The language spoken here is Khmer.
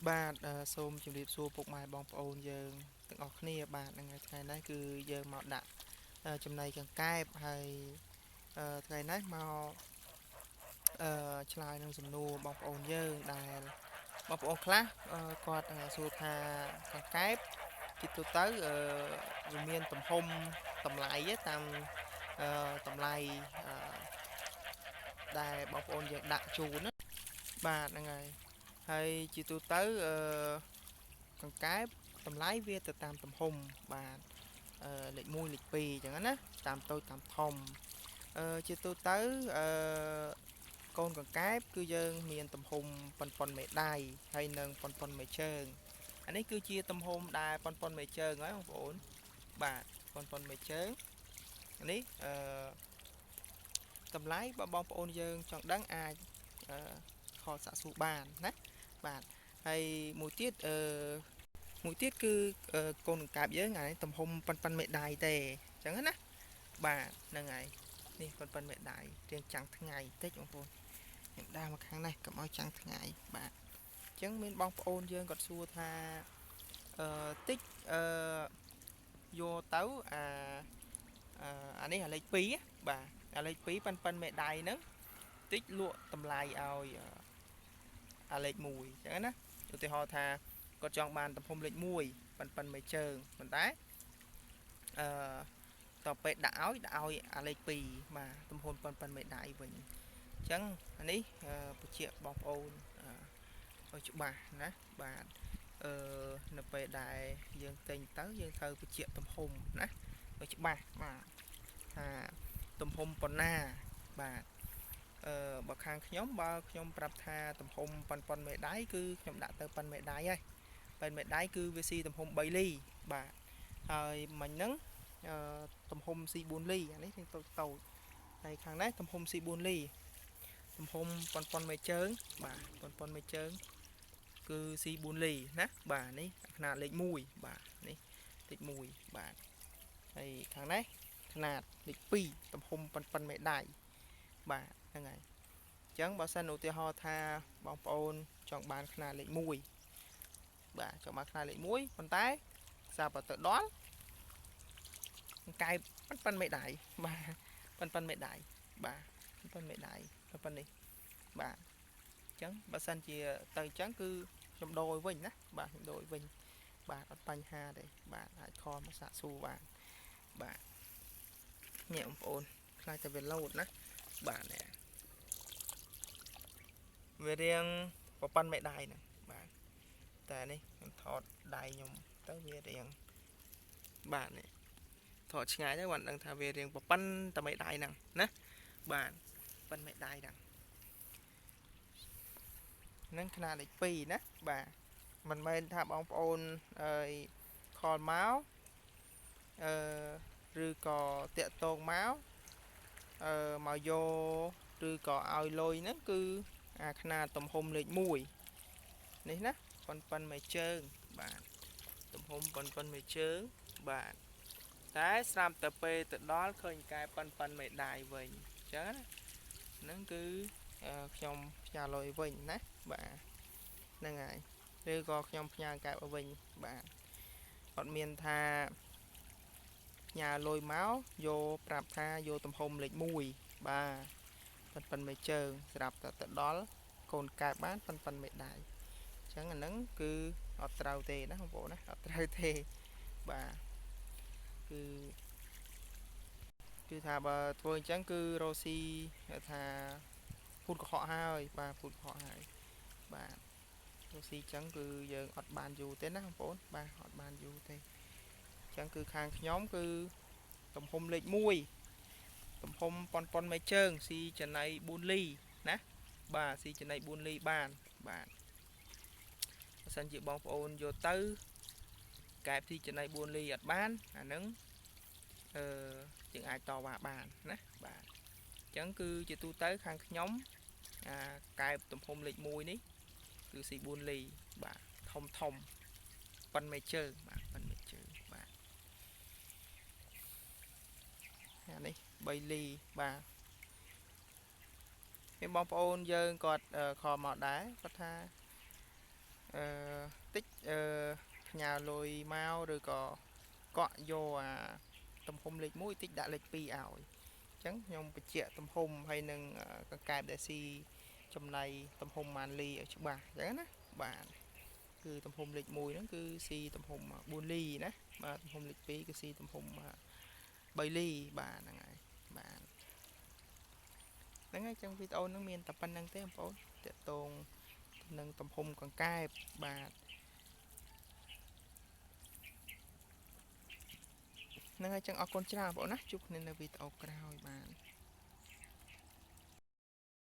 បាទសូមជម្រាបសួរពុកម៉ែបងប្អូនយើងទាំងអស់គ្នាបាទថ្ងៃនេះគឺយើងមកដាក់ចំណីកង្កែបហើយថ្ងៃនេះមកឆ្លើយនឹងសំណួរបងប្អូនយើងដែលបងប្អូនខ្លះគាត់សួរថាកង្កែបជាទូទៅវាមានទំហំតម្លៃតាមតម្លៃដែលបងប្អូនយើងដាក់ជូនណាបាទហ្នឹងហើយហើយជាទូទៅកង្កែបតម្លៃវាទៅតាមទំហំបាទលេខ1លេខ2អញ្ចឹងណាតាមតូចតាមធំជាទូទៅកូនកង្កែបគឺយើងមានទំហំប៉ុនមេដៃហើយនិងប៉ុនមេជើងអានេះគឺជាទំហំដែលប៉ុនមេជើងហើយបងប្អូនបាទប៉ុនមេជើងអានេះតម្លៃបើបងប្អូនយើងចង់ដឹងអាចខលសាកសួរបានណាបាទហើយមួយទៀតគឺកូនកង្កែបយើងអានេះទំហំប៉ុនមេដៃទេអញ្ចឹងណាបាទហ្នឹងហើយនេះប៉ុនមេដៃរៀងចាំងថ្ងៃតិចបងប្អូនខ្ញុំដើរមកខាងនេះកុំឲ្យចាំងថ្ងៃបាទអញ្ចឹងមានបងប្អូនយើងគាត់សួរថាតិចយកទៅអានេះអាលេខ2បាទអាលេខ2ប៉ុនមេដៃហ្នឹងតិចលក់តម្លៃឲ្យអាលេខ1អញ្ចឹងណាឧទាហរណ៍ថាគាត់ចង់បានទំហំលេខ1ប៉ុនមេជើងប៉ុន្តែអឺតទៅពេលដាក់ឲ្យអាលេខ2បាទទំហំប៉ុនមេដៃវិញអញ្ចឹងអានេះបញ្ជាក់បងប្អូនឲ្យច្បាស់ណាបាទនៅពេលដែលយើងទិញទៅយើងត្រូវបញ្ជាក់ទំហំណាឲ្យច្បាស់បាទថាទំហំប៉ុណ្ណាបាទបើខាងខ្ញុំបើខ្ញុំប្រាប់ថាទំហំប៉ុនមេដៃគឺខ្ញុំដាក់ទៅប៉ុនមេដៃហើយប៉ុនមេដៃគឺវាស៊ីទំហំ3លីបាទហើយមិញហ្នឹងទំហំស៊ី4លីអានេះតូចហើយខាងនេះទំហំស៊ី4លីទំហំប៉ុនមេជើងបាទប៉ុនមេជើងគឺស៊ី4លីណាបាទនេះຂະຫນາດលេខ1បាទនេះលេខ1បាទហើយខាងនេះຂະຫນາດលេខ2ទំហំប៉ុនមេដៃបាទហ្នឹងហើយអញ្ចឹងបើសិនឧទាហរណ៍ថាបងប្អូនចង់បានຂະຫນາດលេខ1បាទចង់បានຂະຫນາດលេខ1ប៉ុន្តែសាប់ទៅដល់កែបប៉ុនមេដៃបាទប៉ុនមេដៃបាទប៉ុនមេដៃប៉ុននេះបាទអញ្ចឹងបើសិនជាទៅអញ្ចឹងគឺខ្ញុំដូរវិញណាបាទខ្ញុំដូរវិញបាទអត់បញ្ហាទេបាទអាចខលមកសាកសួរបានបាទនេះបងប្អូនខ្លាចតែវាឡូតណាបាទនេះវារៀងប៉ុនមេដៃហ្នឹងបាទតែនេះខ្ញុំថតដៃខ្ញុំទៅវារៀងបាទនេះថតឆ្ងាយទៅបានដឹងថាវារៀងប៉ុនតែមេដៃហ្នឹងណាបាទប៉ុនមេដៃហ្នឹងຂະຫນາດលេខ2ណាបាទមិនមែនថាបងប្អូនខលមកឬក៏តាក់តងមកមកយកឬក៏ឲ្យលុយហ្នឹងគឺអាຂະຫນາດទំហំលេខ1នេះណាប៉ុនមេជើងបាទទំហំប៉ុនមេជើងបាទតែស្រាប់តែពេលទៅដល់ឃើញកែប៉ុនមេដៃវិញអញ្ចឹងណាហ្នឹងគឺខ្ញុំផ្ញើលុយវិញណាបាទហ្នឹងហើយឬក៏ខ្ញុំផ្ញើកែបវិញបាទអត់មានថាផ្ញើលុយមកយកប្រាប់ថាយកទំហំលេខ1បាទប៉ុនមេជើងស្រាប់តែទៅដល់កូនកែបបានប៉ុនមេដៃអញ្ចឹងអាហ្នឹងគឺអត់ត្រូវទេណាបងប្អូនណាអត់ត្រូវទេបាទគឺថាបើធ្វើអញ្ចឹងគឺរ៉ូស៊ីថាពូតកុហកហើយបាទពូតកុហកហើយបាទរ៉ូស៊ីអញ្ចឹងគឺយើងអត់បានយូរទេណាបងប្អូនបាទអត់បានយូរទេអញ្ចឹងគឺខាងខ្ញុំគឺទំហំលេខ1ទំហំប៉ុនមេជើងស៊ីចំណៃ4លីណាបាទស៊ីចំណៃ4លីបានបាទបើសិនជាបងប្អូនយកទៅកែបស៊ីចំណៃ4លីអត់បានអាហ្នឹងយើងអាចតវ៉ាបានណាបាទអញ្ចឹងគឺជាទូទៅខាងខ្ញុំកែបទំហំលេខ1នេះគឺស៊ី4លីបាទធំប៉ុនមេជើងបាទប៉ុនមេជើងបាទអានេះ3លីបាទមានបងប្អូនយើងគាត់ខលមកដែរគាត់ថា tíchផ្ញើលុយមកឬក៏កក់យកអាទំហំលេខ1តិចដាក់លេខ2ឲ្យអញ្ចឹងខ្ញុំបញ្ជាក់ទំហំហើយនឹងកង្កែបដែលស៊ីចំណៃទំហំម៉ានលីឲ្យច្បាស់អញ្ចឹងណាបាទគឺទំហំលេខ1ហ្នឹងគឺស៊ីទំហំ4លីណាបាទទំហំលេខ2គឺស៊ីទំហំ3លីបាទហ្នឹងហើយបាទហ្នឹងហើយចឹងវីដេអូហ្នឹងមានតែប៉ុណ្្នឹងទេបងប្អូនតកតងនឹងទំហំកង្កែបបាទហ្នឹងហើយចឹងអរគុណច្រើនបងប្អូនណាជួបគ្នានៅវីដេអូក្រោយបាទ